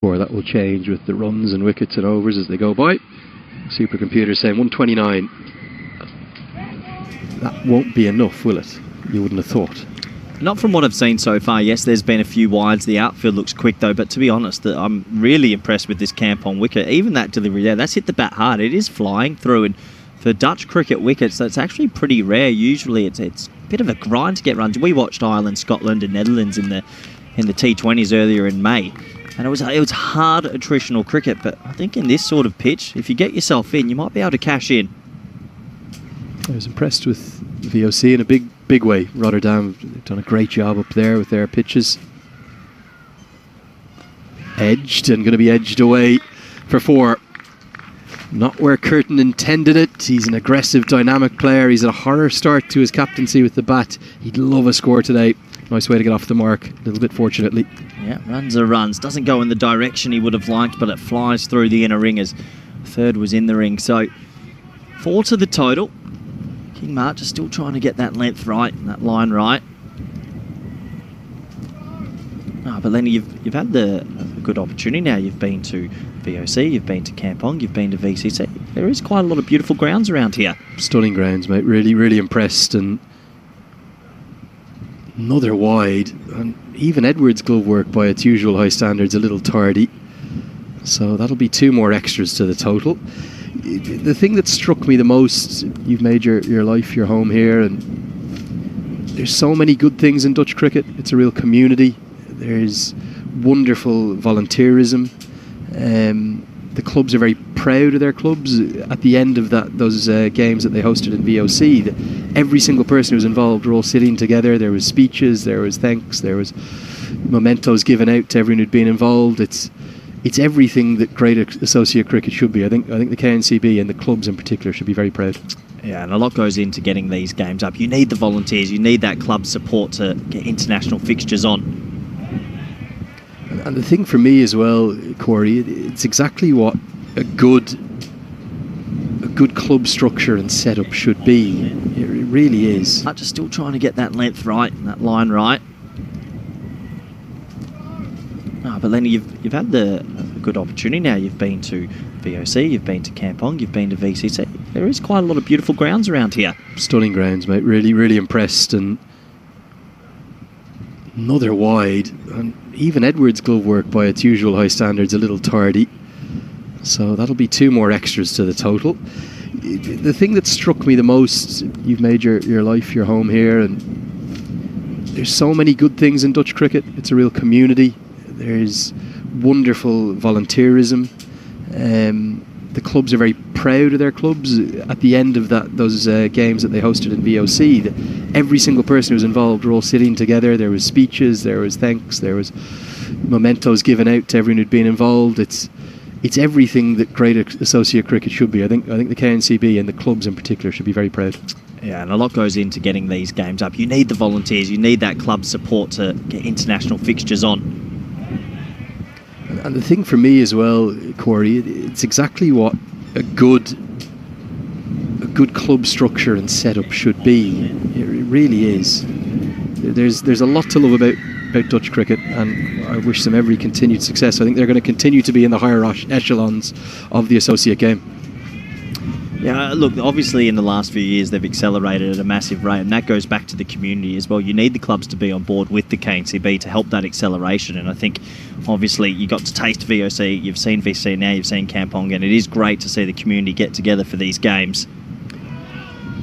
Or that will change with the runs and wickets and overs as they go by. Supercomputer saying 129. That won't be enough, will it? You wouldn't have thought. Not from what I've seen so far. Yes, there's been a few wides. The outfield looks quick though, but to be honest, I'm really impressed with this Campon wicket. Even that delivery there, that's hit the bat hard. It is flying through, and for Dutch cricket wickets, that's actually pretty rare. Usually it's a bit of a grind to get runs. We watched Ireland, Scotland and Netherlands in the T20s earlier in May. And it was hard attritional cricket, but I think in this sort of pitch, if you get yourself in, you might be able to cash in. I was impressed with VOC in a big way. Rotterdam have done a great job up there with their pitches. Edged and going to be edged away for 4. Not where Curtin intended it. He's an aggressive, dynamic player. He's had a horror start to his captaincy with the bat. He'd love a score today. Nice way to get off the mark, a little bit fortunately. Yeah, runs are runs. Doesn't go in the direction he would have liked, but it flies through the inner ring as third was in the ring. So 4 to the total. King March is still trying to get that length right, that line right. Oh, but Lenny, you've had a good opportunity now. You've been to VOC, you've been to Kampong, you've been to VCC. There is quite a lot of beautiful grounds around here. Stunning grounds, mate. Really, really impressed. And another wide, and even Edwards' glove work by its usual high standards a little tardy. So that'll be 2 more extras to the total. The thing that struck me the most, you've made your life your home here, and there's so many good things in Dutch cricket. It's a real community. There's wonderful volunteerism. The clubs are very proud of their clubs. At the end of those games that they hosted in VOC, every single person who was involved were all sitting together. There was speeches, there was thanks, there was mementos given out to everyone who'd been involved. It's everything that great associate cricket should be. I think the KNCB and the clubs in particular should be very proud. Yeah, and a lot goes into getting these games up. You need the volunteers, you need that club support to get international fixtures on. And the thing for me as well, Corey, it's exactly what a good club structure and setup should be. It really is. But just still trying to get that length right, that line right. Oh, but Lenny, you've had a good opportunity now. You've been to VOC, you've been to Kampong, you've been to VCC. There is quite a lot of beautiful grounds around here. Stunning grounds, mate. Really, really impressed. And another wide, and even Edwards' glove work by its usual high standards a little tardy. So that'll be 2 more extras to the total. The thing that struck me the most, you've made your life your home here, and there's so many good things in Dutch cricket. It's a real community. There's wonderful volunteerism. The clubs are very proud of their clubs. At the end of those games that they hosted in VOC, every single person who was involved were all sitting together. There was speeches, there was thanks, there was mementos given out to everyone who'd been involved. It's everything that great associate cricket should be. I think the KNCB and the clubs in particular should be very proud. Yeah, and a lot goes into getting these games up. You need the volunteers, you need that club support to get international fixtures on. And the thing for me as well, Corey, it's exactly what a good club structure and setup should be. It really is. There's a lot to love about Dutch cricket, and I wish them every continued success. I think they're going to continue to be in the higher echelons of the associate game. Yeah, look, obviously in the last few years they've accelerated at a massive rate, and that goes back to the community as well. You need the clubs to be on board with the KNCB to help that acceleration, and I think obviously you got to taste VOC, you've seen VC now, you've seen Kampong, and it is great to see the community get together for these games.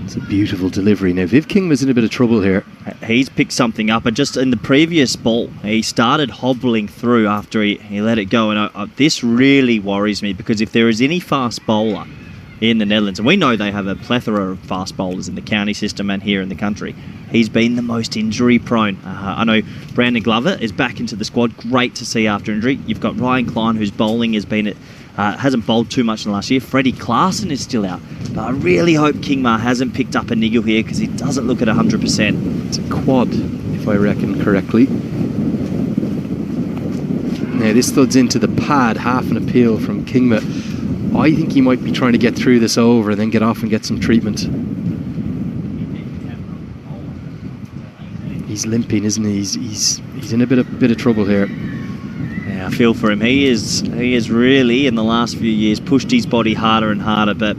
It's a beautiful delivery. Now Viv Kingma's in a bit of trouble here. He's picked something up, and just in the previous ball he started hobbling through after he let it go, and this really worries me, because if there is any fast bowler in the Netherlands, and we know they have a plethora of fast bowlers in the county system and here in the country, he's been the most injury prone. I know Brandon Glover is back into the squad, great to see after injury. You've got Ryan Klein, whose bowling has been hasn't bowled too much in the last year. Freddie Klaasen is still out, but I really hope Kingma hasn't picked up a niggle here, because he doesn't look at 100%. It's a quad, if I reckon correctly. Now this thuds into the pad, half an appeal from Kingma. I think he might be trying to get through this over and then get off and get some treatment. He's limping, isn't he? He's in a bit of trouble here. Yeah, Yeah, I feel for him. He is really, in the last few years, pushed his body harder and harder, but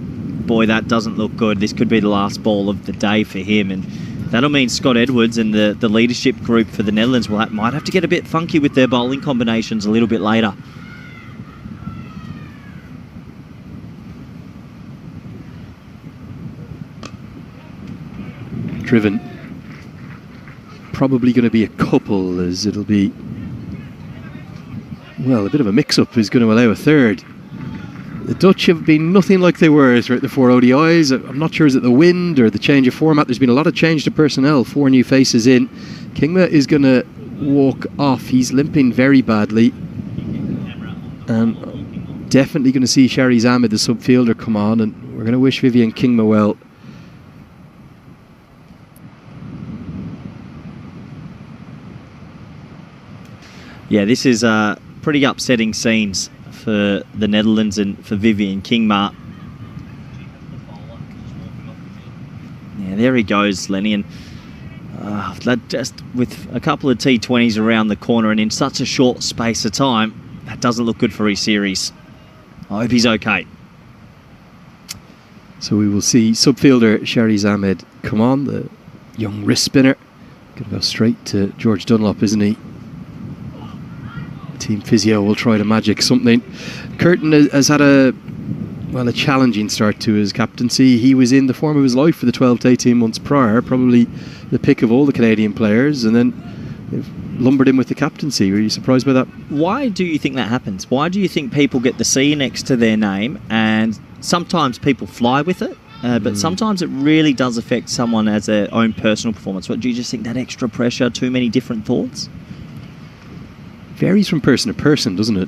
boy, that doesn't look good. This could be the last ball of the day for him, and that'll mean Scott Edwards and the leadership group for the Netherlands might have to get a bit funky with their bowling combinations a little bit later. Driven. Probably going to be a couple, as it'll be, well, a bit of a mix-up is going to allow a third. The Dutch have been nothing like they were throughout the 4 ODIs. I'm not sure, is it the wind or the change of format? There's been a lot of change to personnel. 4 new faces in. Kingma is going to walk off. He's limping very badly. And definitely going to see Shariz Ahmed, the sub-fielder, come on. And we're going to wish Vivian Kingma well. Yeah, this is pretty upsetting scenes for the Netherlands and for Vivian Kingma. Yeah, there he goes, Lenny, and that just with a couple of T20s around the corner and in such a short space of time, that doesn't look good for his series. I hope he's okay. So we will see sub-fielder Shariz Ahmed come on, the young wrist spinner. Going to go straight to George Dunlop, isn't he? Team physio will try to magic something. Curtin has had a challenging start to his captaincy. He was in the form of his life for the 12 to 18 months prior, probably the pick of all the Canadian players, and then they've lumbered him with the captaincy. Were you surprised by that? Why do you think that happens? Why do you think people get the C next to their name, and sometimes people fly with it, but sometimes it really does affect someone as their own personal performance? What, do you just think that extra pressure, too many different thoughts? Varies from person to person, doesn't it?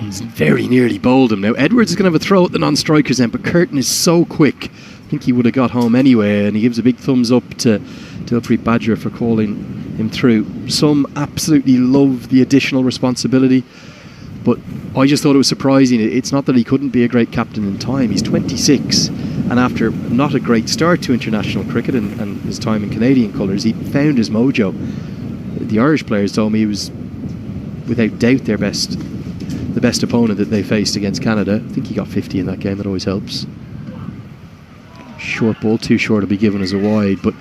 He's very nearly bowled him now. Edwards is going to have a throw at the non-strikers end, but Curtin is so quick. I think he would have got home anyway, and he gives a big thumbs up to Dilpreet Badger for calling him through. Some absolutely love the additional responsibility, but I just thought it was surprising. It's not that he couldn't be a great captain in time. He's 26, and after not a great start to international cricket and his time in Canadian colours, he found his mojo. The Irish players told me he was, without doubt, the best opponent that they faced against Canada. I think he got 50 in that game. That always helps. Short ball, too short to be given as a wide, but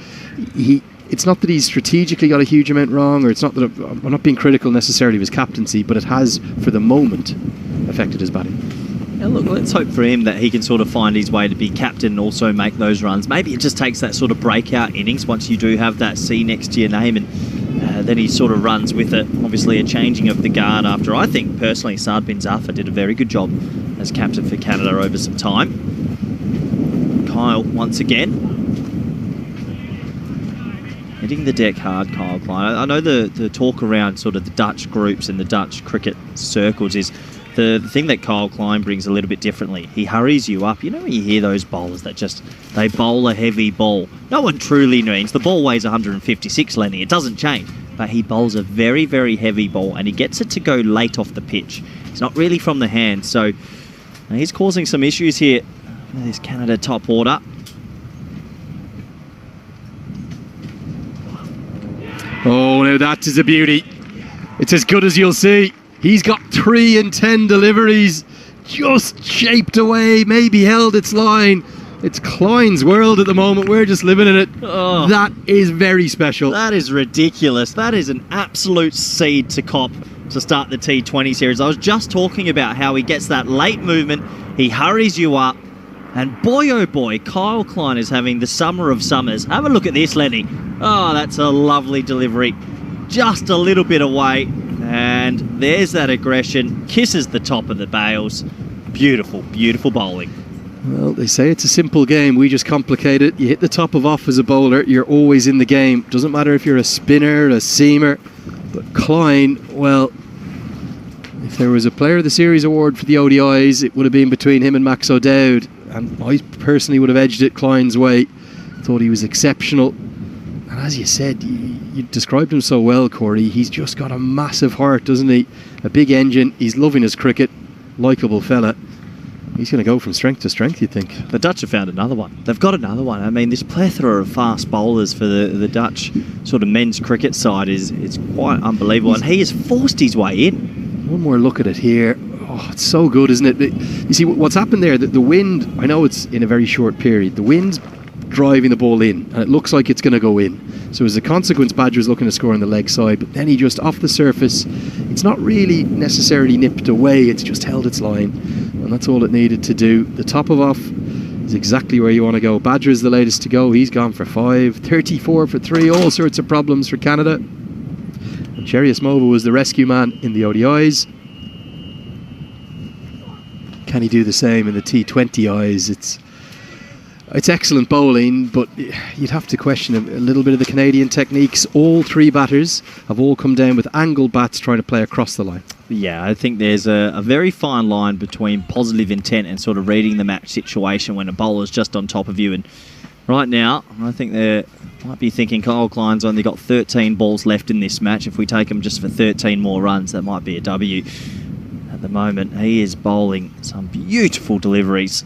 it's not that he's strategically got a huge amount wrong, or it's not that I'm not being critical necessarily of his captaincy, but it has, for the moment, affected his batting. Yeah, look, let's hope for him that he can sort of find his way to be captain and also make those runs. Maybe it just takes that sort of breakout innings once you do have that C next to your name, and then he sort of runs with it. Obviously a changing of the guard after, I think personally, Saad bin Zafar did a very good job as captain for Canada over some time. Kyle once again hitting the deck hard. Kyle Klein. I know the talk around sort of the Dutch groups and the Dutch cricket circles is the thing that Kyle Klein brings a little bit differently. He hurries you up. You know when you hear those bowlers that they bowl a heavy ball. No one truly means the ball weighs 156, Lenny. It doesn't change. But he bowls a very, very heavy ball, and he gets it to go late off the pitch. It's not really from the hand, so he's causing some issues here. There's Canada top order. Oh, now that is a beauty. It's as good as you'll see. He's got 3 in 10 deliveries, just shaped away, maybe held its line. It's Klein's world at the moment. We're just living in it. Oh, that is very special. That is ridiculous. That is an absolute seed to cop to start the T20 series. I was just talking about how he gets that late movement. He hurries you up. And boy, oh boy, Kyle Klein is having the summer of summers. Have a look at this, Lenny. Oh, that's a lovely delivery. Just a little bit away. And there's that aggression. Kisses the top of the bails. Beautiful, beautiful bowling. Well, they say it's a simple game. We just complicate it. You hit the top of off as a bowler, you're always in the game. Doesn't matter if you're a spinner, a seamer. But Klein, well, if there was a Player of the Series award for the ODIs, it would have been between him and Max O'Dowd. And I personally would have edged it Klein's way. Thought he was exceptional. And as you said, you described him so well, Corey. He's just got a massive heart, doesn't he? A big engine. He's loving his cricket. Likeable fella. He's going to go from strength to strength, you'd think. The Dutch have found another one. They've got another one. I mean, this plethora of fast bowlers for the Dutch sort of men's cricket side is quite unbelievable. And he has forced his way in. One more look at it here. Oh, it's so good, isn't it? You see, what's happened there, the wind, I know it's in a very short period, the wind's driving the ball in, and it looks like it's going to go in. So as a consequence, Badger's looking to score on the leg side, but then he just, off the surface, it's not really necessarily nipped away, it's just held its line, and that's all it needed to do. The top of off is exactly where you want to go. Badger is the latest to go. He's gone for 5, 34 for 3, all sorts of problems for Canada. And Cherry Asmova was the rescue man in the ODIs. Can he do the same in the T20Is? It's excellent bowling, but you'd have to question a little bit of the Canadian techniques. All three batters have all come down with angled bats trying to play across the line. Yeah, I think there's a very fine line between positive intent and sort of reading the match situation when a bowler's just on top of you. And right now, I think they might be thinking Kyle Klein's only got 13 balls left in this match. If we take him just for 13 more runs, that might be a W. At the moment, he is bowling some beautiful deliveries.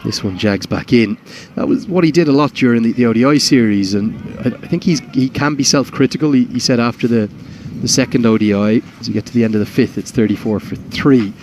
This one jags back in. That was what he did a lot during the ODI series, and I think he can be self-critical. He said after the second ODI, as you get to the end of the fifth, it's 34 for 3.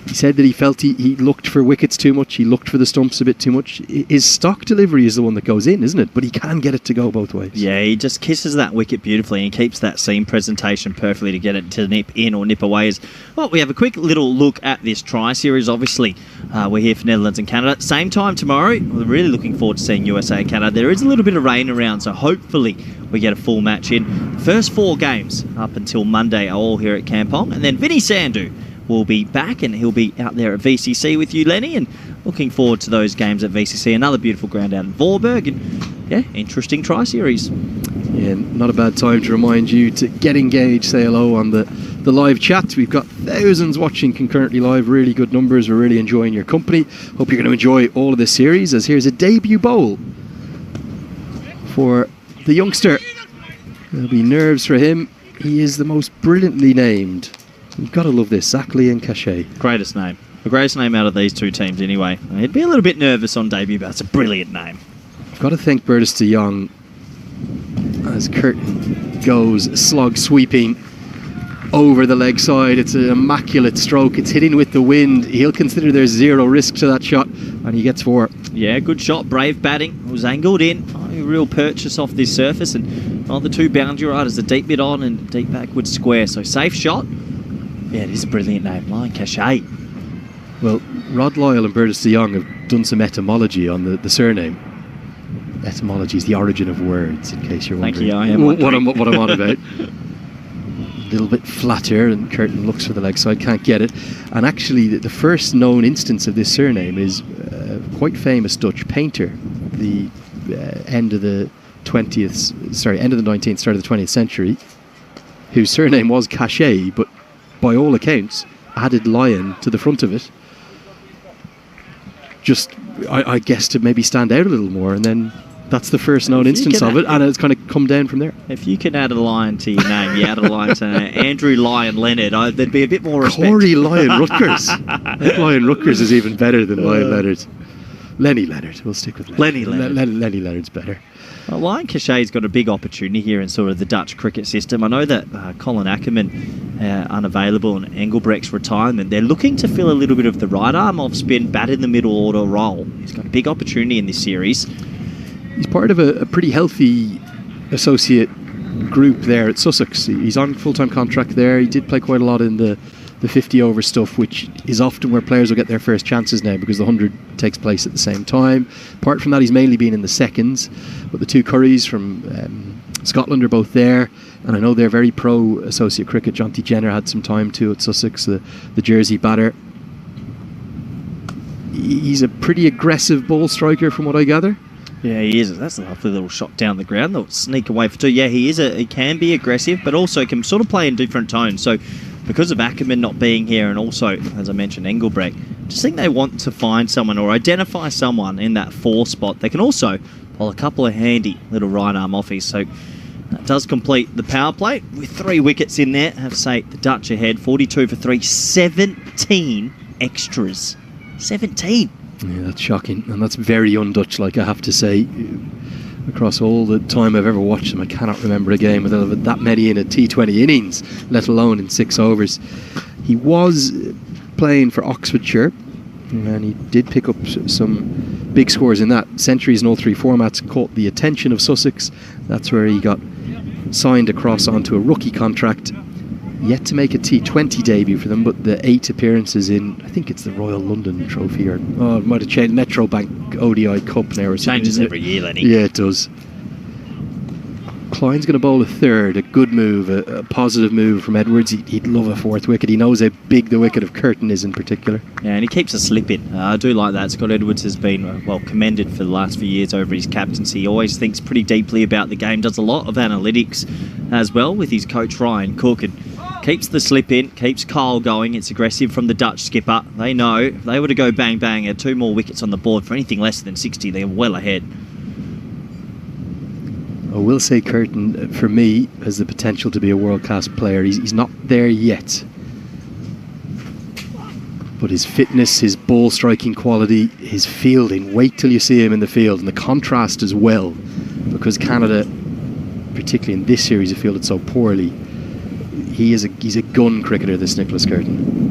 He said that he felt he looked for wickets too much, he looked for the stumps a bit too much. His stock delivery is the one that goes in, isn't it? But he can get it to go both ways. Yeah, he just kisses that wicket beautifully and he keeps that seam presentation perfectly to get it to nip in or nip away. Well, we have a quick little look at this try series. Obviously, we're here for Netherlands and Canada. Same time tomorrow. We're really looking forward to seeing USA and Canada. There is a little bit of rain around, so hopefully we get a full match in. The first 4 games up until Monday are all here at Kampong, and then Vinny Sandhu will be back and he'll be out there at VCC with you, Lenny, and looking forward to those games at VCC. Another beautiful ground out in Voorburg, and yeah, interesting try series. Yeah, not a bad time to remind you to get engaged, say hello on the live chat. We've got thousands watching concurrently live, really good numbers. We're really enjoying your company. Hope you're going to enjoy all of this series, as here's a debut bowl for the youngster. There'll be nerves for him. He is the most brilliantly named. You've got to love this, Zachley and Cachet. Greatest name. The greatest name out of these two teams anyway. He'd be a little bit nervous on debut, but it's a brilliant name. I've got to thank Bertus de Jong as Curtin goes slog sweeping over the leg side. It's an immaculate stroke. It's hitting with the wind. He'll consider there's 0 risk to that shot, and he gets 4. Yeah, good shot. Brave batting. It was angled in. A real purchase off this surface, and the 2 boundary riders, a deep bit on and deep backward square. So safe shot. Yeah, it is a brilliant name, Lion Cachet. Well, Rod Lyle and Bertus de Jong have done some etymology on the surname. Etymology is the origin of words, in case you're wondering. Thank you, I am what I'm on about. A little bit flatter, and Curtin looks for the leg side, can't get it. And actually, the first known instance of this surname is a quite famous Dutch painter, the end of the 19th, start of the 20th century, whose surname was Cachet, but by all accounts, added lion to the front of it. Just, I guess, to maybe stand out a little more, and then that's the first known instance of it, and it's kind of come down from there. If you can add a lion to your name, you add a lion to Andrew Lion Leonard, there'd be a bit more respect. Corey Lion Rutgers. I think Lion Rutgers is even better than Lion Leonard. Lenny Leonard. We'll stick with Lenny Leonard. Lenny Leonard's better. Well, Lion Cachet's got a big opportunity here in sort of the Dutch cricket system. I know that Colin Ackerman unavailable and Engelbrecht's retirement. They're looking to fill a little bit of the right arm off spin, bat in the middle order role. He's got a big opportunity in this series. He's part of a pretty healthy associate group there at Sussex. He's on full-time contract there. He did play quite a lot in the 50-over stuff, which is often where players will get their first chances now because the 100 takes place at the same time. Apart from that, he's mainly been in the seconds, but the 2 Currys from Scotland are both there, and I know they're very pro associate cricket. Jonty Jenner had some time too at Sussex, the Jersey batter. He's a pretty aggressive ball striker from what I gather. Yeah, he is. That's a lovely little shot down the ground. They'll sneak away for 2. Yeah, he can be aggressive, but also can sort of play in different tones. So because of Ackerman not being here, and also, as I mentioned, Engelbrecht, I just think they want to find someone or identify someone in that 4 spot. They can also pull a couple of handy little right arm offies. So That does complete the power play with 3 wickets in there. Have say the Dutch ahead, 42 for 3, 17 extras. 17. Yeah, that's shocking, and that's very un-Dutch, like I have to say. Across all the time I've ever watched them, I cannot remember a game with that many in a T20 innings, let alone in 6 overs. He was playing for Oxfordshire, and he did pick up some big scores in that. Centuries in all 3 formats caught the attention of Sussex. That's where he got signed across onto a rookie contract. Yet to make a T20 debut for them, but the 8 appearances in, I think it's the Royal London Trophy, or it might have changed, Metro Bank ODI Cup now. Or Changes every year, Lenny. Yeah, it does. Klein's going to bowl a third, a good move, a positive move from Edwards. He'd love a 4th wicket. He knows how big the wicket of Curtin is in particular. Yeah, and he keeps a slip in. I do like that. Scott Edwards has been, well, commended for the last few years over his captaincy. He always thinks pretty deeply about the game, does a lot of analytics as well with his coach Ryan Cook, and keeps the slip in, keeps Kyle going. It's aggressive from the Dutch skipper. They know if they were to go bang bang, had 2 more wickets on the board for anything less than 60, they're well ahead. I will say Curtin, for me, has the potential to be a world-class player. He's not there yet. But his fitness, his ball striking quality, his fielding, wait till you see him in the field, and the contrast as well, because Canada, particularly in this series, have fielded so poorly. He's a gun cricketer, this Nicholas Curtin.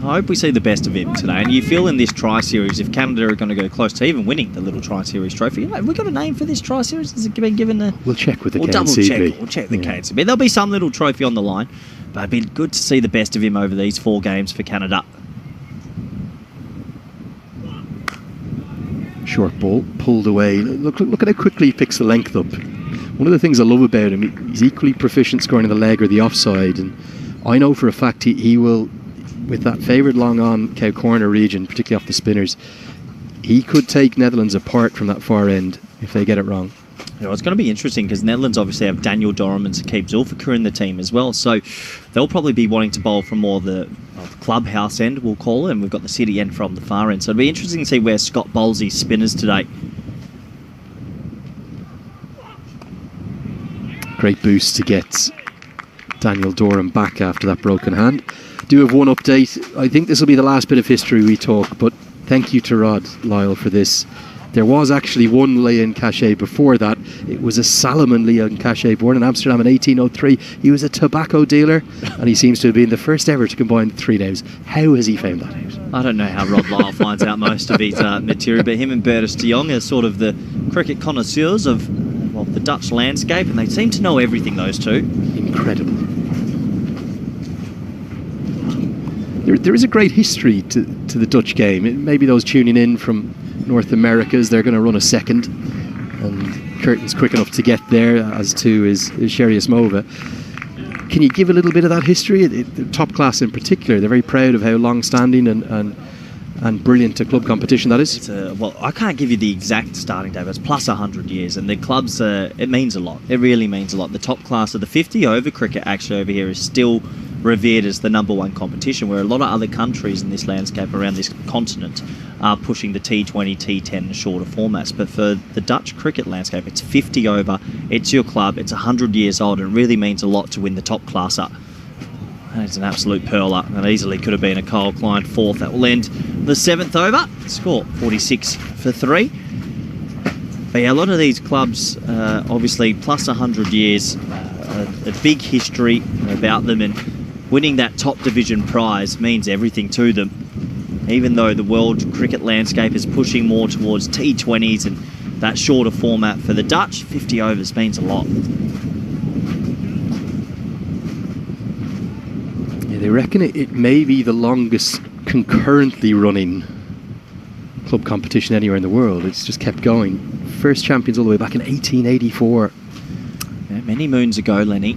I hope we see the best of him today. And you feel in this tri-series, if Canada are going to go close to even winning the little tri-series trophy, have we got a name for this tri-series? Has it been given a... We'll check with the KNCB. We'll check the KNCB. There'll be some little trophy on the line, but it'd be good to see the best of him over these 4 games for Canada. Short ball, pulled away. Look at how quickly he picks the length up. One of the things I love about him, he's equally proficient scoring in the leg or the offside, and I know for a fact he will, with that favoured long on cow corner region, particularly off the spinners, he could take Netherlands apart from that far end if they get it wrong. Yeah, well, it's going to be interesting because Netherlands obviously have Daniel Dorham and Saqib Zulfikar in the team as well, so they'll probably be wanting to bowl from more the clubhouse end, we'll call it, and we've got the city end from the far end, so it'll be interesting to see where Scott bowls his spinners today. Great boost to get Daniel Dorham back after that broken hand. Do have one update. I think this will be the last bit of history we talk, but thank you to Rod Lyle for this. There was actually one lay-in cachet before that. It was a Salomon lay-in cachet born in Amsterdam in 1803. He was a tobacco dealer, and he seems to have been the first ever to combine the 3 names. How has he found that out? I don't know how Rod Lyle finds out most of his material, but him and Bertus de Jong are sort of the cricket connoisseurs of the Dutch landscape, and they seem to know everything, those two. Incredible. There is a great history to the Dutch game. Maybe those tuning in from North Americas, they're going to run a second, and Curtin's quick enough to get there, as too is Sherry Asmova. Can you give a little bit of that history? The top class in particular, they're very proud of how long-standing and brilliant a club competition that is. Well, I can't give you the exact starting date, but it's plus 100 years, and the clubs, it means a lot. It really means a lot. The top class of the 50 over cricket actually over here is still revered as the #1 competition, where a lot of other countries in this landscape around this continent are pushing the T20, T10 and shorter formats. But for the Dutch cricket landscape, it's 50 over, it's your club, it's 100 years old, and it really means a lot to win the top class up. It's an absolute pearler. That easily could have been a Kyle Klein 4th. That will end the 7th over. Score 46 for 3. But yeah, a lot of these clubs, obviously, plus 100 years, a big history about them, and winning that top division prize means everything to them. Even though the world cricket landscape is pushing more towards T20s and that shorter format for the Dutch, 50 overs means a lot. They reckon it may be the longest concurrently running club competition anywhere in the world. It's just kept going. First champions all the way back in 1884. Yeah, many moons ago, Lenny.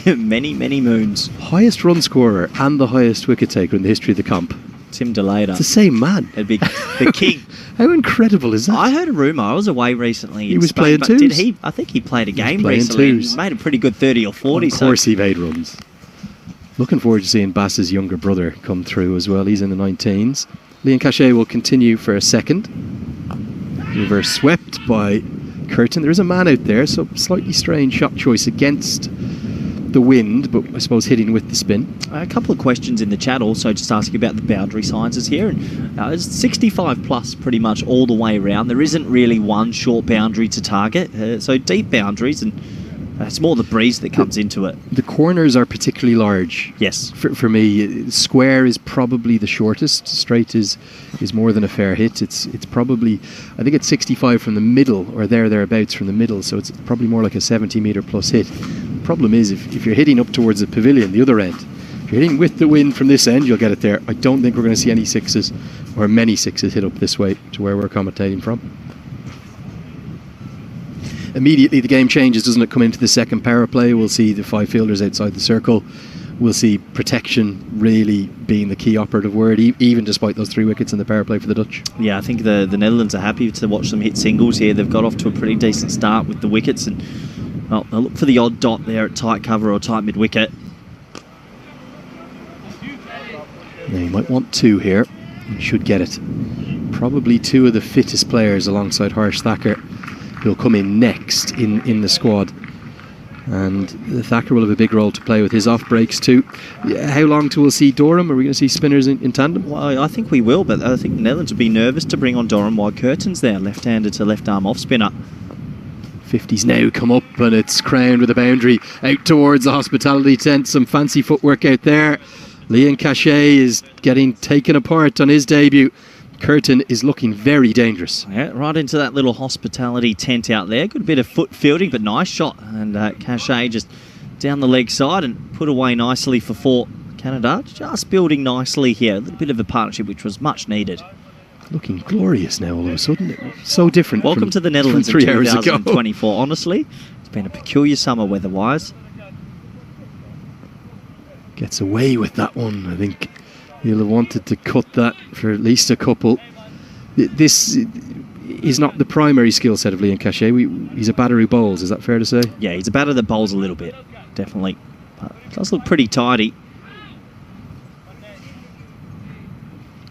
Many moons. Highest run scorer and the highest wicket taker in the history of the comp. Tim DeLader. It's the same man. It'd be the king. How incredible is that? I heard a rumour. I was away recently. He was Spain, playing twos. Did he? I think he played a game recently. And he made a pretty good 30 or 40. Of course he made runs. Looking forward to seeing Bass's younger brother come through as well. He's in the 19s. Liam Cachet will continue for a second. Reverse swept by Curtin. There is a man out there, so slightly strange shot choice against the wind, but I suppose hitting with the spin. A couple of questions in the chat also just asking about the boundary sizes here. And it's 65 plus pretty much all the way around. There isn't really one short boundary to target. So deep boundaries, and it's more the breeze that comes into it. The corners are particularly large. Yes. For me, square is probably the shortest. Straight is more than a fair hit. It's probably, I think it's 65 from the middle, or thereabouts from the middle, so it's probably more like a 70-metre plus hit. Problem is, if you're hitting up towards the pavilion, the other end, if you're hitting with the wind from this end, you'll get it there. I don't think we're going to see any sixes, or many sixes, hit up this way to where we're commentating from. Immediately the game changes, doesn't it? Come into the second power play, we'll see the 5 fielders outside the circle. We'll see protection really being the key operative word, even despite those 3 wickets in the power play for the Dutch. Yeah, I think the Netherlands are happy to watch them hit singles here. They've got off to a pretty decent start with the wickets, and well, they'll look for the odd dot there at tight cover or tight mid-wicket. Now you might want 2 here. You should get it. Probably 2 of the fittest players alongside Harsh Thacker who'll come in next in the squad. And Thacker will have a big role to play with his off breaks too. How long till we'll see Durham? Are we going to see spinners in tandem? Well, I think we will, but I think the Netherlands would be nervous to bring on Durham while Curtin's there, left-handed to left-arm off spinner. 50's now come up, and it's crowned with a boundary out towards the hospitality tent. Some fancy footwork out there. Liam Cachet is getting taken apart on his debut. Curtin is looking very dangerous. Yeah, right into that little hospitality tent out there. Good bit of foot fielding, but nice shot. And Cachet just down the leg side and put away nicely for 4. Canada just building nicely here. A little bit of a partnership which was much needed. Looking glorious now all of a sudden. So different. Welcome to the Netherlands in 2024. Honestly, it's been a peculiar summer weather-wise. Gets away with that one. I think he'll have wanted to cut that for at least a couple. This is not the primary skill set of Liam Cachet. He's a batter who bowls, is that fair to say? Yeah, he's a batter that bowls a little bit, definitely. But it does look pretty tidy.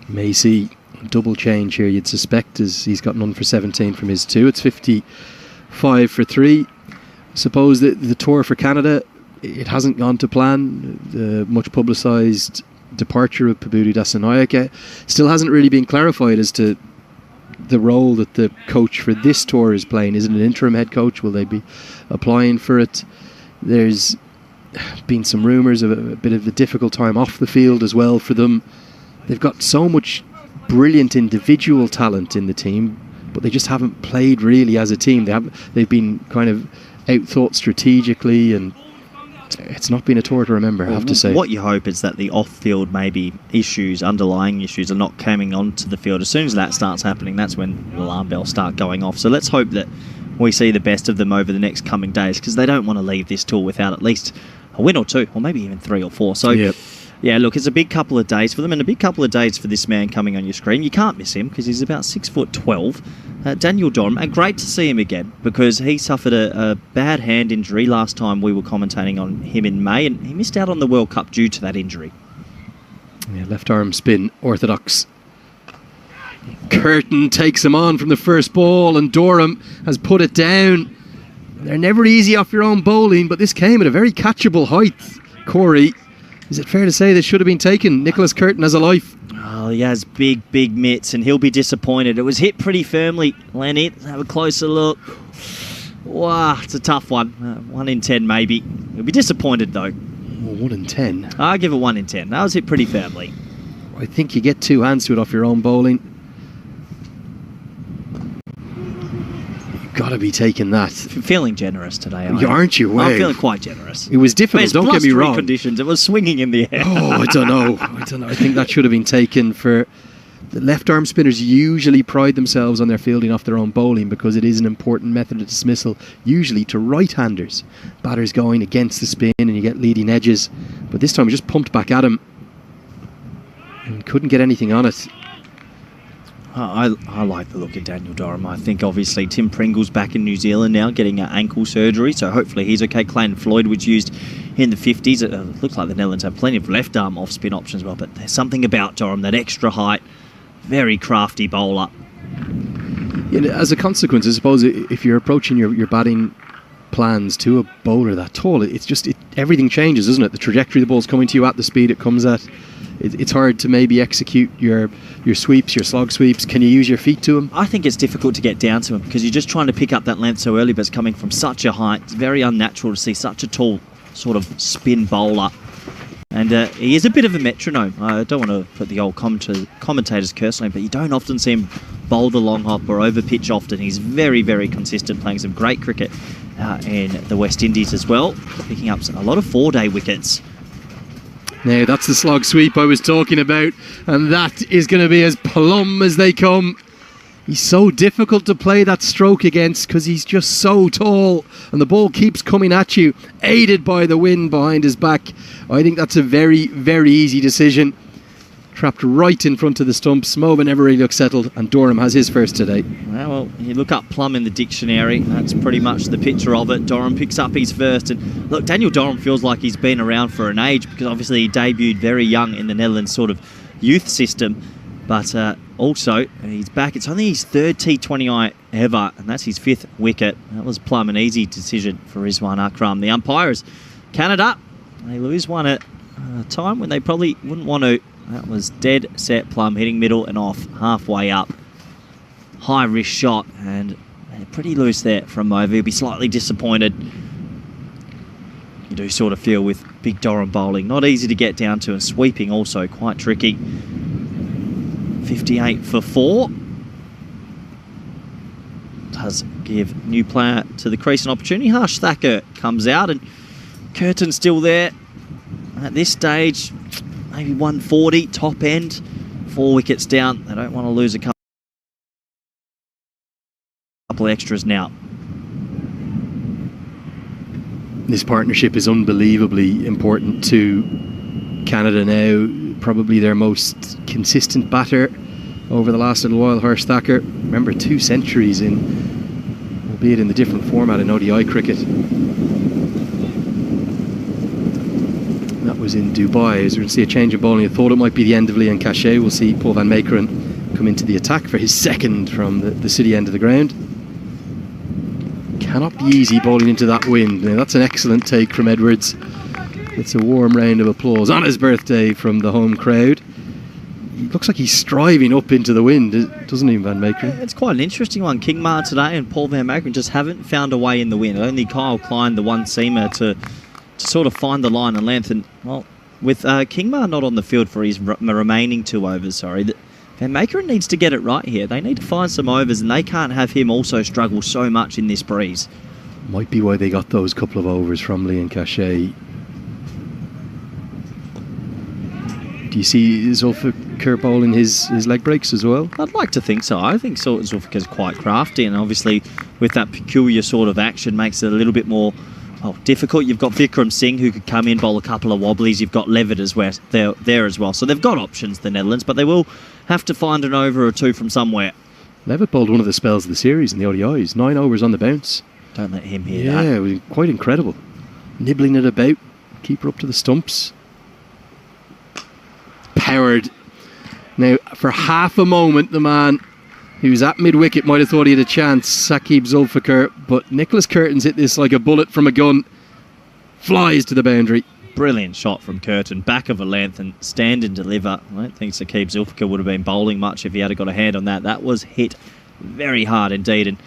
May see double change here, you'd suspect, as he's got none for 17 from his 2. It's 55 for 3. Suppose that the tour for Canada, it hasn't gone to plan. The much publicised departure of Pabudi Dasanayake still hasn't really been clarified as to the role that the coach for this tour is playing. Is it an interim head coach? Will they be applying for it? There's been some rumours of a bit of a difficult time off the field as well for them. They've got so much brilliant individual talent in the team, but they just haven't played really as a team. They've been kind of out-thought strategically, and it's not been a tour to remember, I have to say. What you hope is that the off-field maybe issues, underlying issues, are not coming onto the field. As soon as that starts happening, that's when the alarm bells start going off. So let's hope that we see the best of them over the next coming days, because they don't want to leave this tour without at least a win or 2, or maybe even 3 or 4. So yep. Yeah, look, it's a big couple of days for them, and a big couple of days for this man coming on your screen. You can't miss him because he's about 6'12". Daniel Durham, and great to see him again because he suffered a bad hand injury last time we were commentating on him in May, and he missed out on the World Cup due to that injury. Yeah, left arm spin, orthodox. Curtin takes him on from the first ball, and Durham has put it down. They're never easy off your own bowling, but this came at a very catchable height. Corey, is it fair to say this should have been taken? Nicholas Curtin has a life. Oh, he has big mitts, and he'll be disappointed. It was hit pretty firmly. Lenny, have a closer look. Wow, it's a tough one. 1 in 10 maybe. He'll be disappointed though. Well, 1 in 10. I'll give it 1 in 10. That was hit pretty firmly. I think you get 2 hands to it off your own bowling. Got to be taking that. Feeling generous today, aren't you? Wow. I'm feeling quite generous. It was difficult, don't get me wrong. Conditions. It was swinging in the air. Oh, I don't know. I think that should have been taken for... The left arm spinners usually pride themselves on their fielding off their own bowling because it is an important method of dismissal, usually to right-handers. Batters going against the spin and you get leading edges. But this time we just pumped back at him and couldn't get anything on it. I like the look of Daniel Durham. I think obviously Tim Pringle's back in New Zealand now getting ankle surgery, so hopefully he's okay. Clayton Floyd was used in the 50s. It looks like the Netherlands have plenty of left arm off spin options as well, but there's something about Durham, that extra height, very crafty bowler. As a consequence, I suppose, if you're approaching your batting plans to a bowler that tall, everything changes, isn't it? The trajectory of the ball's coming to you at the speed it comes at. It's hard to maybe execute your sweeps, your slog sweeps. Can you use your feet to him? I think it's difficult to get down to him because you're just trying to pick up that length so early, but it's coming from such a height. It's very unnatural to see such a tall sort of spin bowler. And he is a bit of a metronome. I don't want to put the old commentator's curse on him, but you don't often see him bowl the long hop or over pitch often. He's very, very consistent, playing some great cricket in the West Indies as well, picking up a lot of 4-day wickets. Now, that's the slog sweep I was talking about, and that is going to be as plumb as they come. He's so difficult to play that stroke against because he's just so tall, and the ball keeps coming at you, aided by the wind behind his back. I think that's a very, very easy decision. Trapped right in front of the stumps. Mova never really looks settled, and Durham has his first today. Well, you look up plumb in the dictionary, that's pretty much the picture of it. Durham picks up his first, and look, Daniel Durham feels like he's been around for an age because obviously he debuted very young in the Netherlands sort of youth system, but also he's back. It's only his third T20I ever, and that's his 5th wicket. That was plumb an easy decision for Rizwan Akram. The umpires, Canada, they lose one at a time when they probably wouldn't want to. That was dead set plumb, hitting middle and off, halfway up. High risk shot, and pretty loose there from Mova. He'll be slightly disappointed. You do sort of feel with big Durham bowling, not easy to get down to, and sweeping also quite tricky. 58 for 4. Does give new player to the crease an opportunity. Harsh Thacker comes out, and Curtin's still there. At this stage, maybe 140 top end, 4 wickets down. They don't want to lose a couple extras now. This partnership is unbelievably important to Canada now. Probably their most consistent batter over the last little while, Harsh Thacker. Remember, 2 centuries in, albeit in the different format in ODI cricket. That was in Dubai. As we're going to see a change of bowling, I thought it might be the end of Liam Cachet. We'll see Paul van Meekeren come into the attack for his 2nd from the city end of the ground. Cannot be easy bowling into that wind. Now, that's an excellent take from Edwards. It's a warm round of applause on his birthday from the home crowd. He looks like he's striving up into the wind, doesn't he, Van Meekeren? It's quite an interesting one. King Ma today and Paul van Meekeren just haven't found a way in the wind. Only Kyle Klein, the one-seamer, to sort of find the line and length. And, well, with King Ma not on the field for his remaining 2 overs, Van Meekeren needs to get it right here. They need to find some overs, and they can't have him also struggle so much in this breeze. Might be why they got those couple of overs from Liam Cachet. Do you see Zulfikar bowling his leg breaks as well? I'd like to think so. I think Zulfikar's quite crafty, and obviously with that peculiar sort of action makes it a little bit more difficult. You've got Vikram Singh, who could come in, bowl a couple of wobblies. You've got Levitt as well there as well. So they've got options, the Netherlands, but they will have to find an over or 2 from somewhere. Levitt bowled one of the spells of the series in the ODIs. 9 overs on the bounce. Don't let him hear that. Yeah, it was quite incredible. Nibbling it about. Keeper up to the stumps. Powered. Now, for half a moment, the man who was at mid-wicket might have thought he had a chance, Saqib Zulfikar, but Nicholas Curtin's hit this like a bullet from a gun. Flies to the boundary. Brilliant shot from Curtin, back of a length and stand and deliver. I don't think Saqib Zulfikar would have been bowling much if he had got a hand on that. That was hit very hard indeed. And,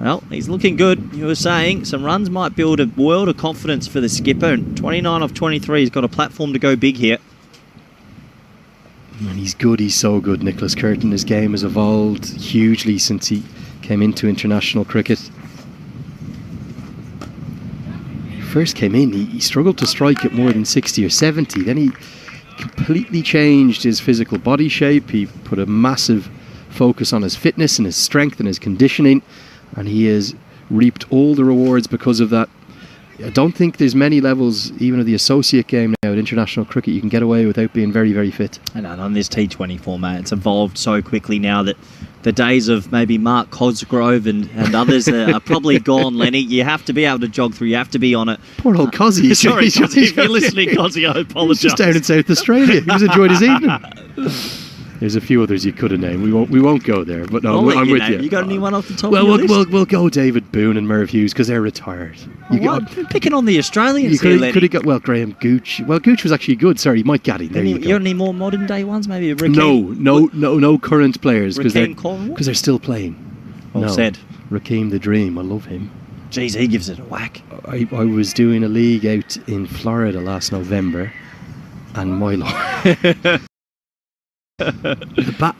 well, he's looking good. You were saying some runs might build a world of confidence for the skipper. And 29 off 23, he's got a platform to go big here. And he's good, he's so good, Nicholas Curtin. His game has evolved hugely since he came into international cricket. He first came in, he struggled to strike at more than 60 or 70. Then he completely changed his physical body shape. He put a massive focus on his fitness and his strength and his conditioning, and he has reaped all the rewards because of that. I don't think there's many levels, even of the associate game now at international cricket, you can get away without being very, very fit. And on this T20 format, it's evolved so quickly now that the days of maybe Mark Cosgrove and others are probably gone, Lenny. You have to be able to jog through, you have to be on it. Poor old Cozzy. Sorry, Cozzy, if you're listening, Cozzy, I apologise. He's just down in South Australia. He was enjoying his evening. There's a few others you could have named. We won't go there. But no, I'm with you. You got anyone off the top Well, of your list? we'll go David Boone and Merv Hughes because they're retired. Picking on the Australians You here, Lenny. could have got Graham Gooch. Well, Gooch was actually good. Sorry, Mike Gaddy. There you go. You got any more modern day ones? Maybe Rakeem? No current players because Rakeem they're still playing. Well said. Rakeem the Dream. I love him. Jeez, he gives it a whack. I was doing a league out in Florida last November, and my lord, the bat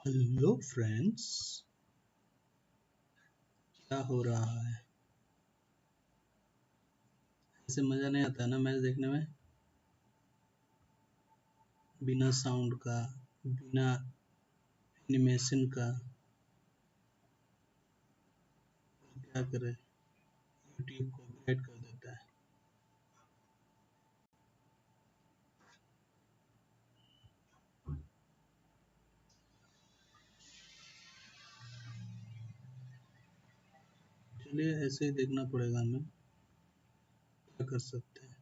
hello friends, क्या हो रहा है? ऐसे मज़ा नहीं आता ना match देखने में, बिना साउंड का, बिना एनिमेशन का। क्या करें, यूट्यूब कॉपीराइट कर देता है। चलिए ऐसे ही देखना पड़ेगा हमें, क्या कर सकते हैं।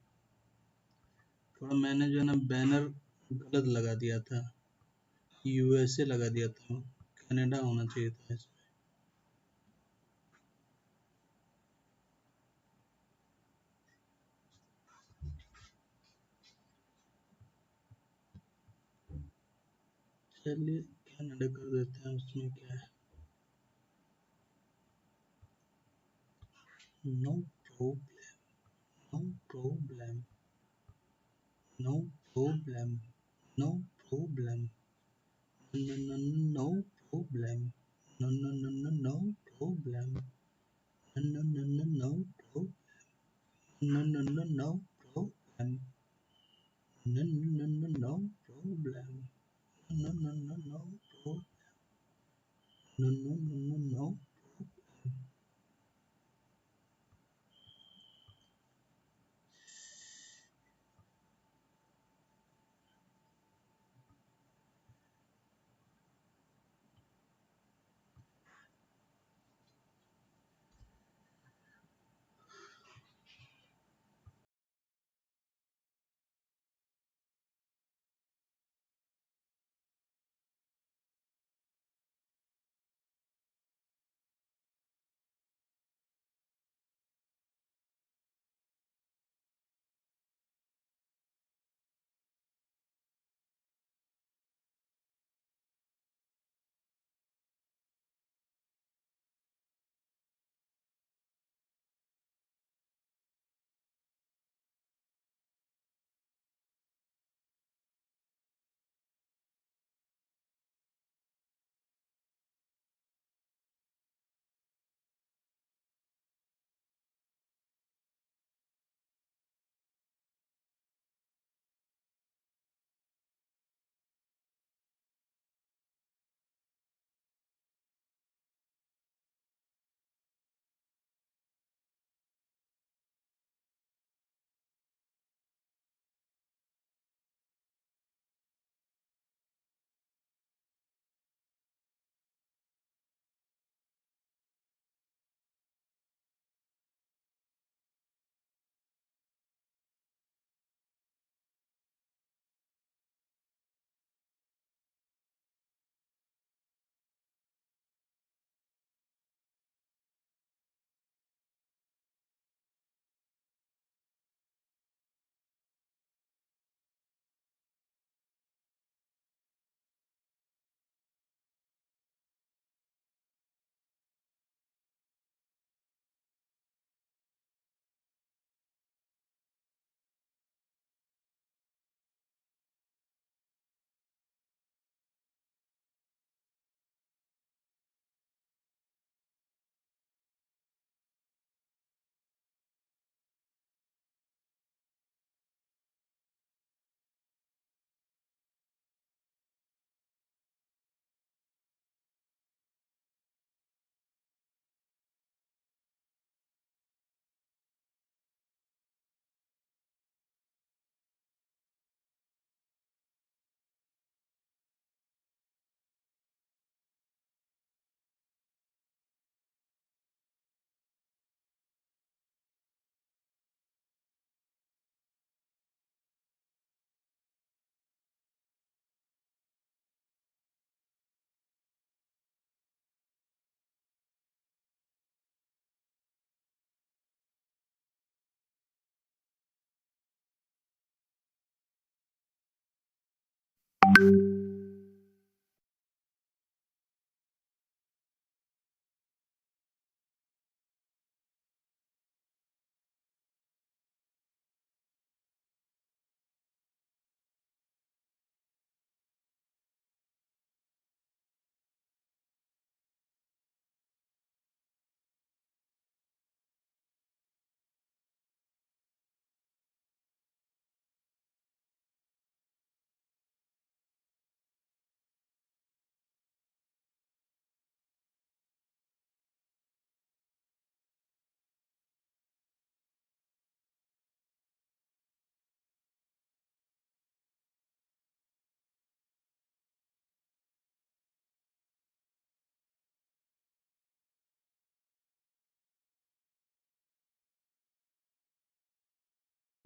थोड़ा मैंने जो है ना बैनर गलत लगा दिया था, यूएसए लगा दिया था, कनाडा होना चाहिए था इसमें। चलिए कनाडा कर देते हैं, उसमें क्या है। No problem, no problem, no problem, no problem, no no no no problem, no no no no no problem, no no no no no problem, no no no no problem, no no no no no problem, no no no no problem, no no no no no problem.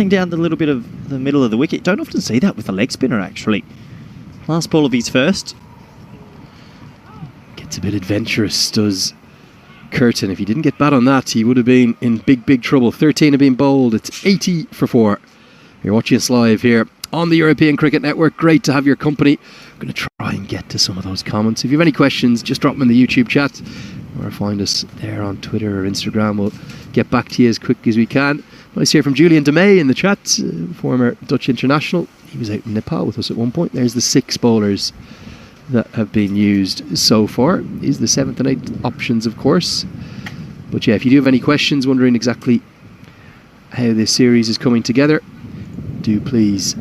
down the little bit of the middle of the wicket. Don't often see that with a leg spinner, actually. Last ball of his first. Gets a bit adventurous, does Curtin. If he didn't get bat on that, he would have been in big trouble. 13 have been bowled. It's 80 for 4. You're watching us live here on the European Cricket Network. Great to have your company. I'm going to try and get to some of those comments. If you have any questions, just drop them in the YouTube chat or find us there on Twitter or Instagram. We'll get back to you as quick as we can. Nice to hear from Julian DeMay in the chat, former Dutch international. He was out in Nepal with us at one point. There's the 6 bowlers that have been used so far. Is the 7th and 8th options, of course. But yeah, if you do have any questions, wondering exactly how this series is coming together, do please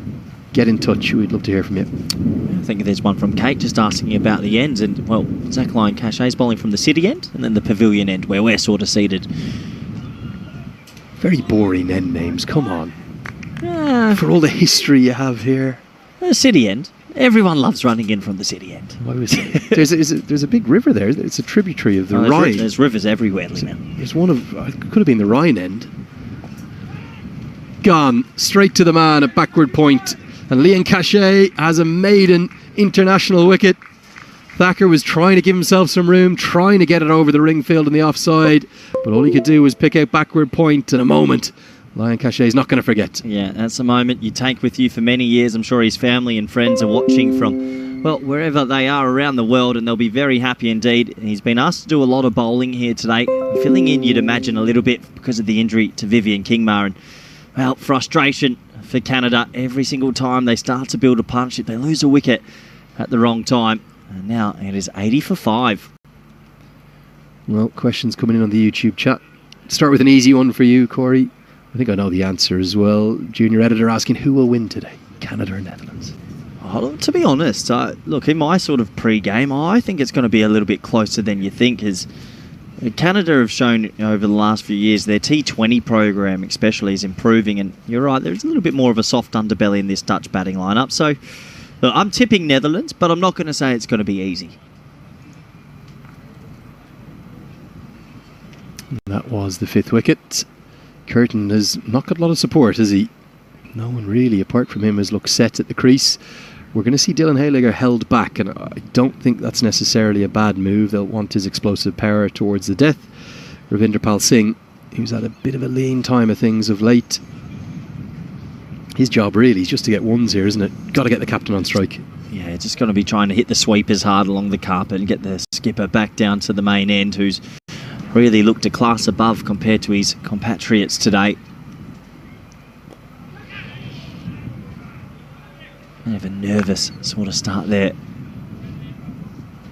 get in touch. We'd love to hear from you. I think there's one from Kate just asking about the ends. And, well, Zach Lyon Cachet's bowling from the city end and then the pavilion end where we're sort of seated. Very boring end names, come on. For all the history you have here. The city end. Everyone loves running in from the city end. Why was there's a big river there. It's a tributary of the Rhine. There's rivers everywhere, now. There's one of, it could have been the Rhine end. Gone, straight to the man at backward point. And Lyon Cachet has a maiden international wicket. Thacker was trying to give himself some room, trying to get it over the ring field in the offside, but all he could do was pick out backward point in a moment. Lyon Cachet is not going to forget. Yeah, that's a moment you take with you for many years. I'm sure his family and friends are watching from, well, wherever they are around the world, and they'll be very happy indeed. He's been asked to do a lot of bowling here today, filling in, you'd imagine, a little bit because of the injury to Vivian Kingma. And, well, frustration for Canada. Every single time they start to build a partnership, they lose a wicket at the wrong time. And now it is 80 for 5. Well, questions coming in on the YouTube chat. Start with an easy one for you, Corey. I think I know the answer as well. Junior editor asking who will win today, Canada or Netherlands? Oh, to be honest, look, in my sort of pre-game, I think it's going to be a little bit closer than you think. As Canada have shown over the last few years, their T20 program especially is improving. And you're right, there's a little bit more of a soft underbelly in this Dutch batting lineup. So look, I'm tipping Netherlands, but I'm not going to say it's going to be easy. That was the 5th wicket. Curtin has not got a lot of support, has he? No one really, apart from him, has looked set at the crease. We're going to see Dylan Hayliger held back, and I don't think that's necessarily a bad move. They'll want his explosive power towards the death. Ravinder Pal Singh, who's had a bit of a lean time of things of late. His job really is just to get ones here, isn't it? Got to get the captain on strike. Yeah, just going to be trying to hit the sweepers hard along the carpet and get the skipper back down to the main end, who's really looked a class above compared to his compatriots today. Kind of a nervous sort of start there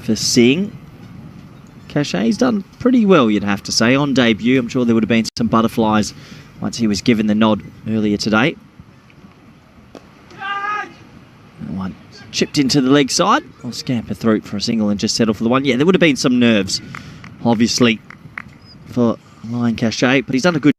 for Singh. Cachet's done pretty well, you'd have to say, on debut. I'm sure there would have been some butterflies once he was given the nod earlier today. One chipped into the leg side. I'll scamper through for a single and just settle for the one. Yeah, there would have been some nerves, obviously, for Lyon Cachet, but he's done a good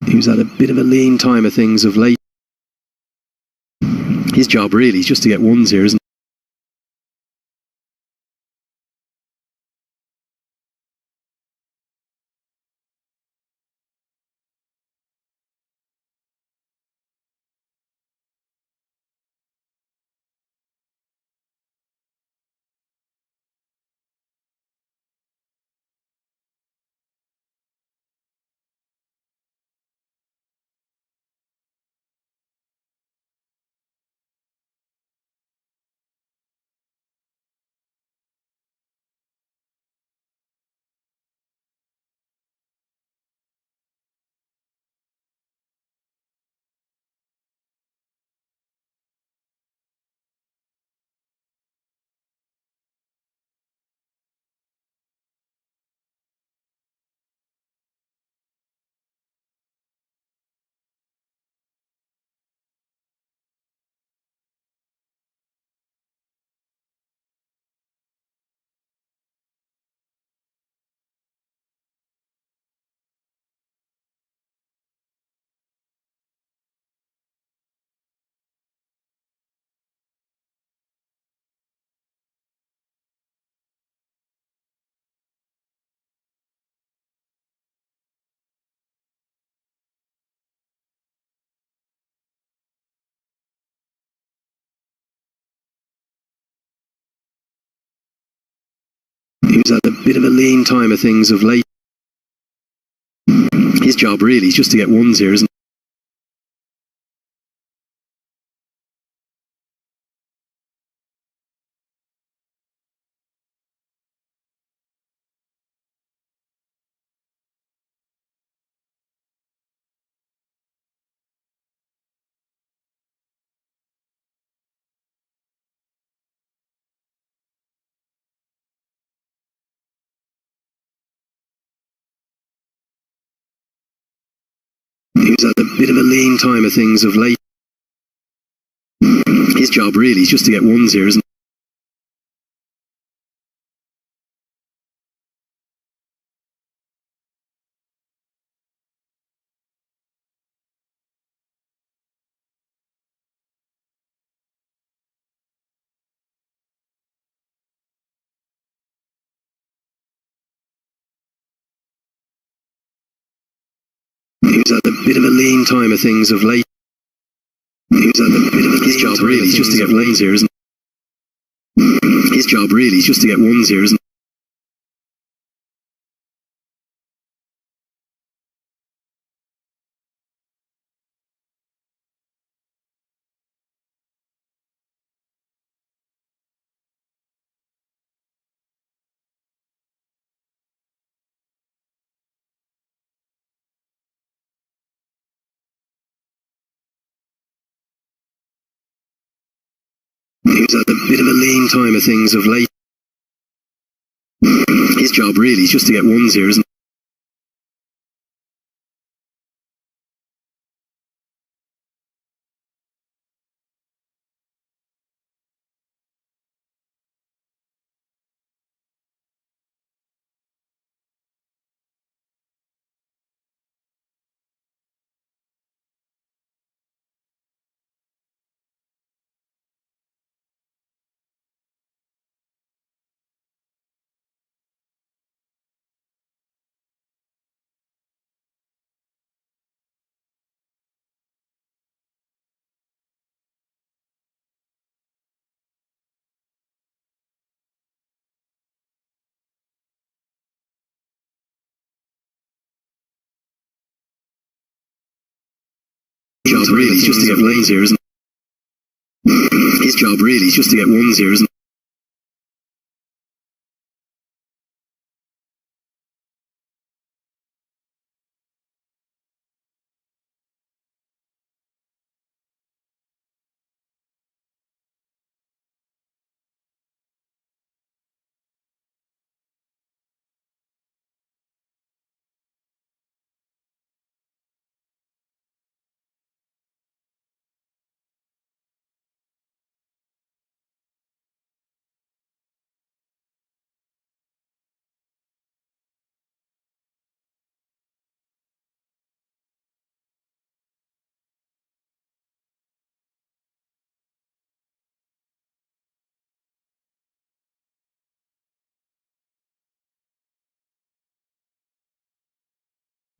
who's had a bit of a lean time of things of late. His job really is just to get ones here, isn't it? Who's had a bit of a lean time of things of late. His job really is just to get ones here, isn't it? Who's had a bit of a lean time of things of late. His job really is just to get ones here, isn't it? Who's had a bit of a lean time of things of late. Who's had a bit of a his job really is just to get ones here, isn't it? His job really is just to get ones here, isn't it? Who's had a bit of a lean time of things of late. His job really is just to get ones here, isn't it? His job really is just to get ones here, isn't it? His job really is just to get ones here, isn't it?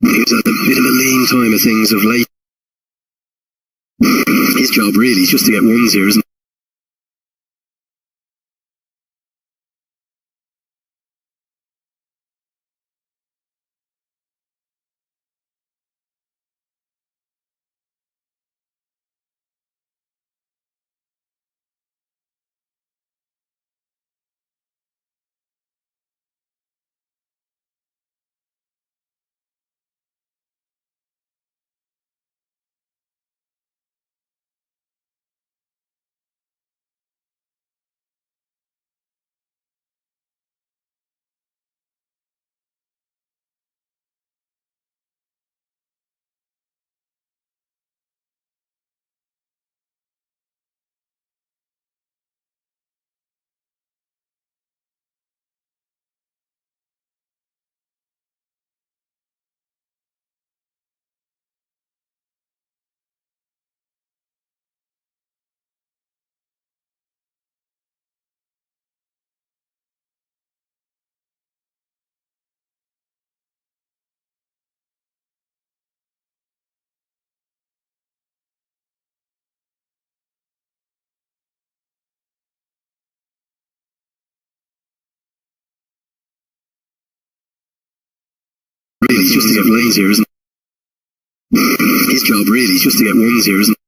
He's had a bit of a lean time of things of late. His job really is just to get ones here, isn't it? Really, it's just to get lanes here, isn't it? His job really is just to get ones here, isn't it?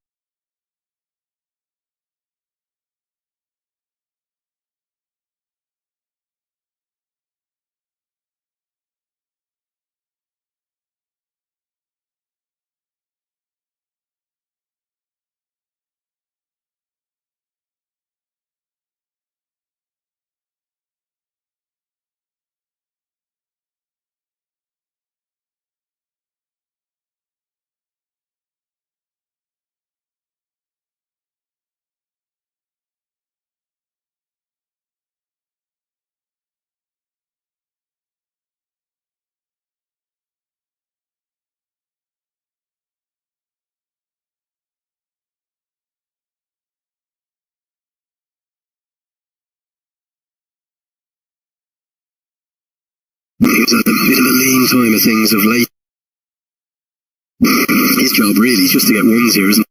He's had a bit of a lean time of things of late. His job really is just to get ones here, isn't it?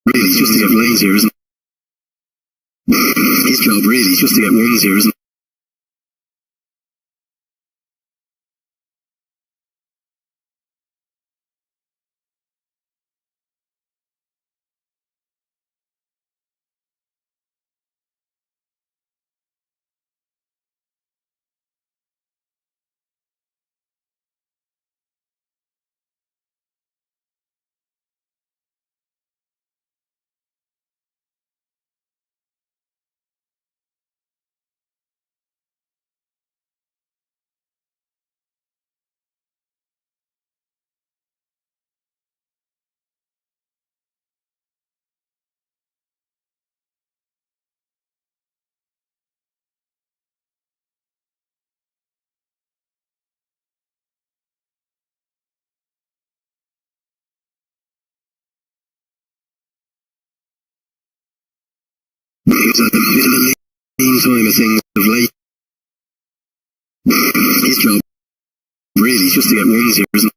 Really, it's just to get lanes here, isn't it? His job really is just to get ones here, isn't it? He was at the bit of a meantime of things of late. His job really is just to get ones here, isn't it?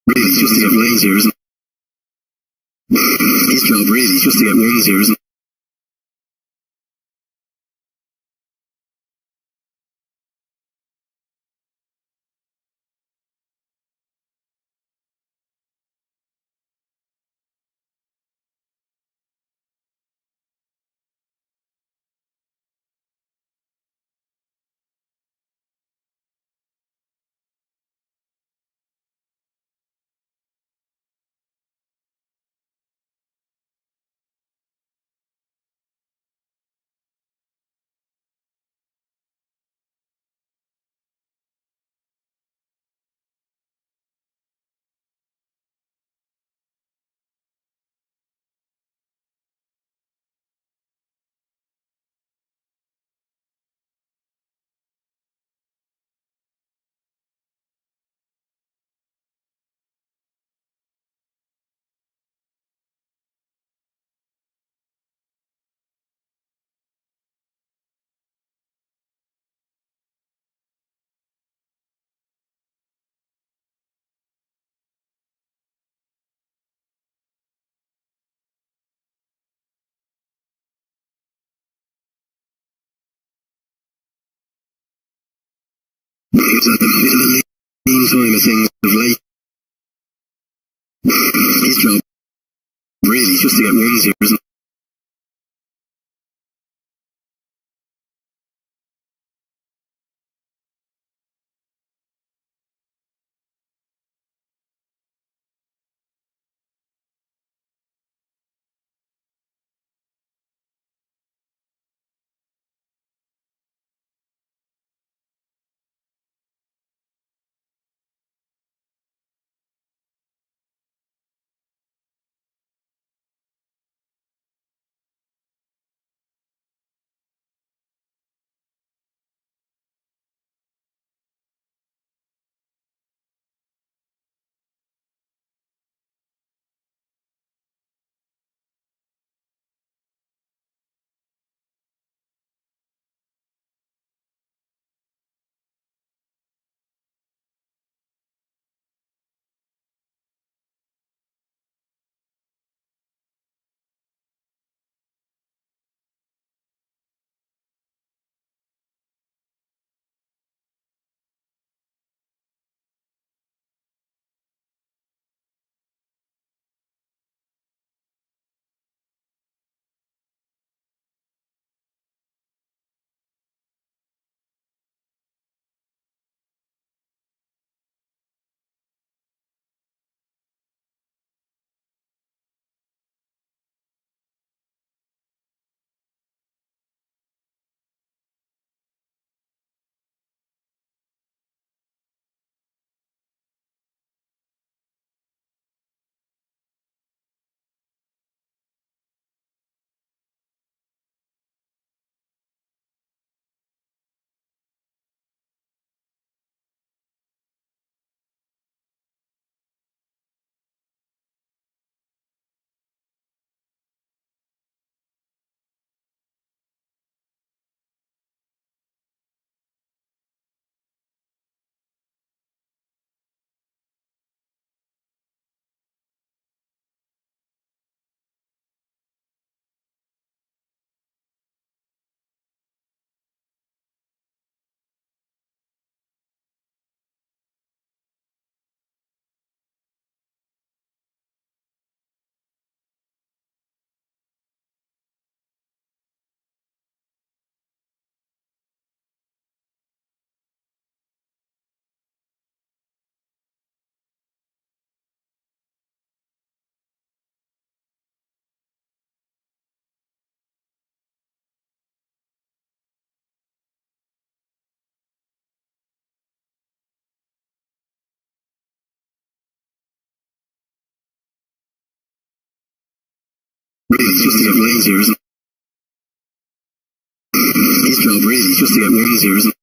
Really, just to get ones here, isn't it? His job really is just to get ones here, isn't it? He was at the bit of a meantime of things of late. His job really is just to get ones here, isn't it? Really, just to get wins here, isn't it? His job really just to get wins here, isn't it?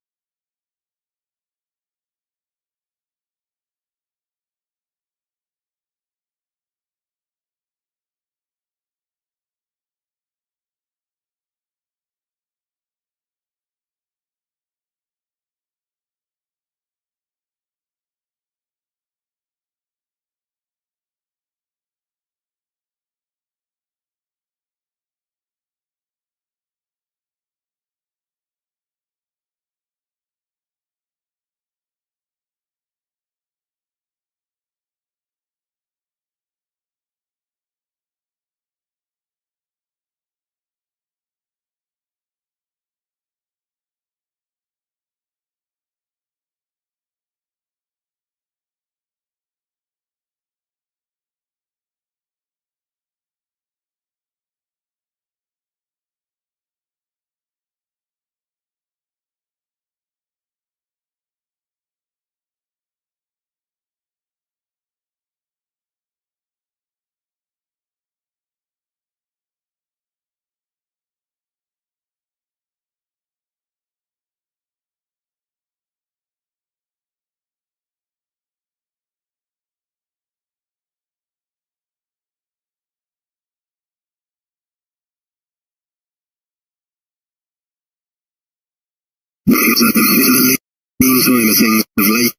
It's at the meantime of things of late.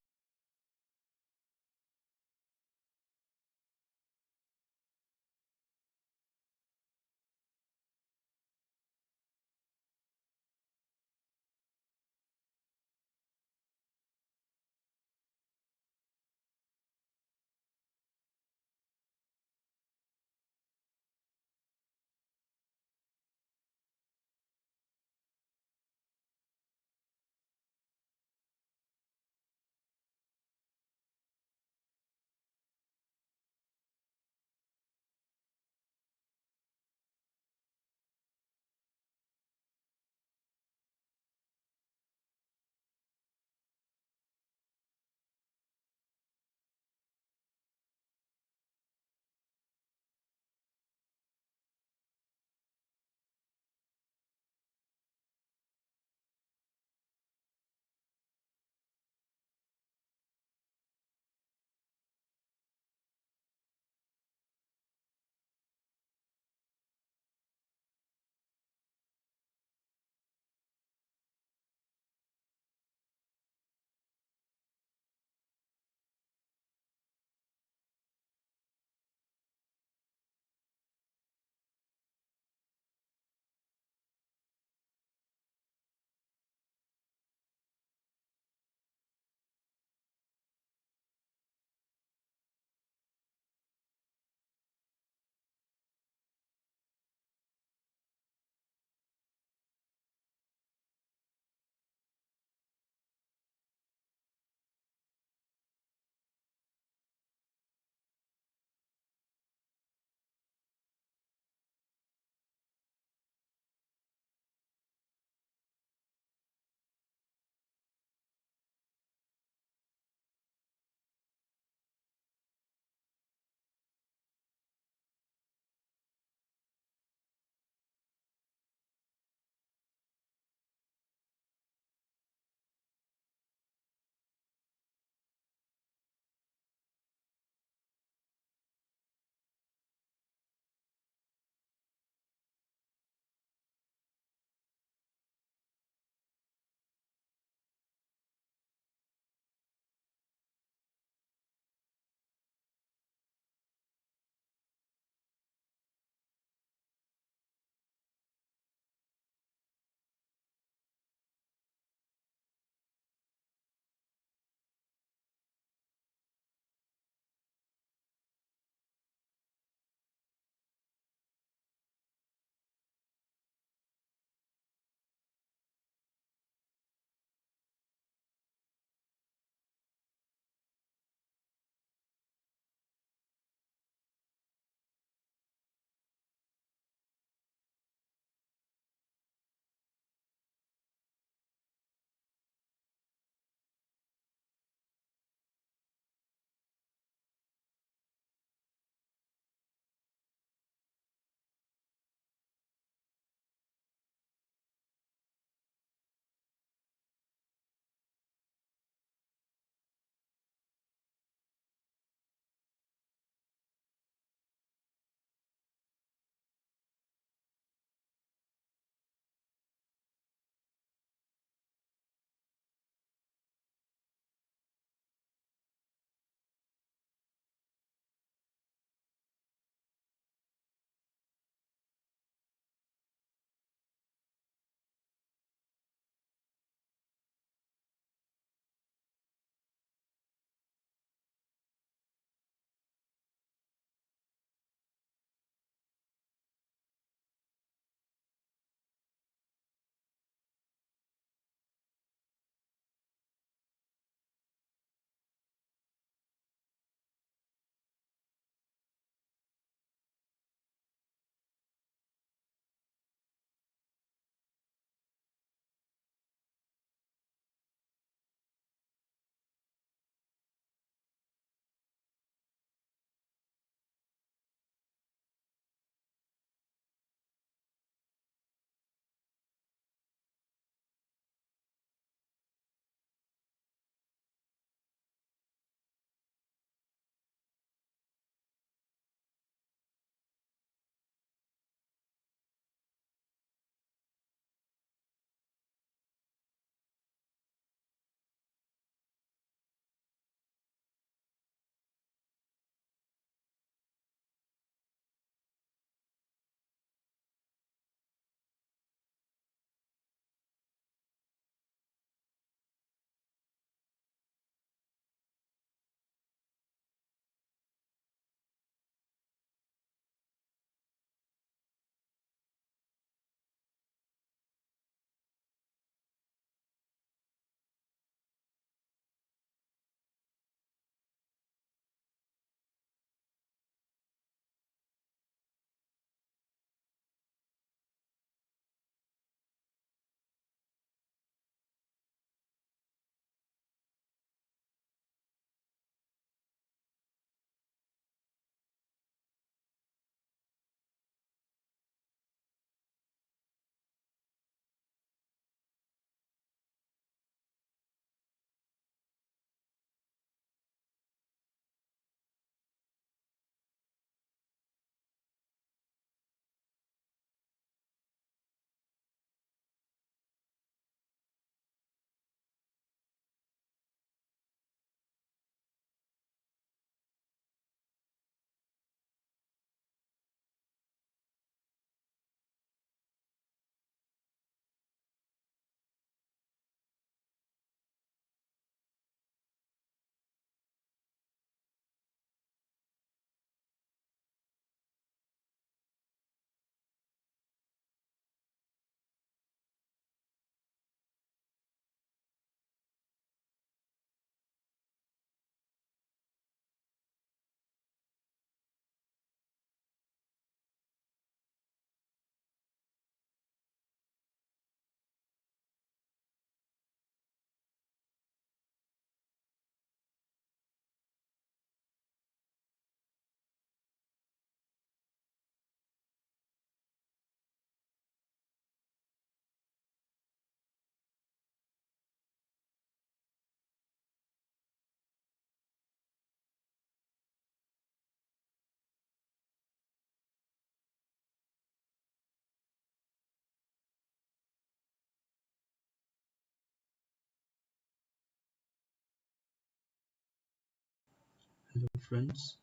Hello friends,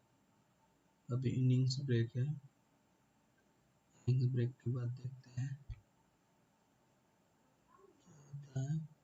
अभी innings break है। Innings break के बाद देखते हैं क्या होता है।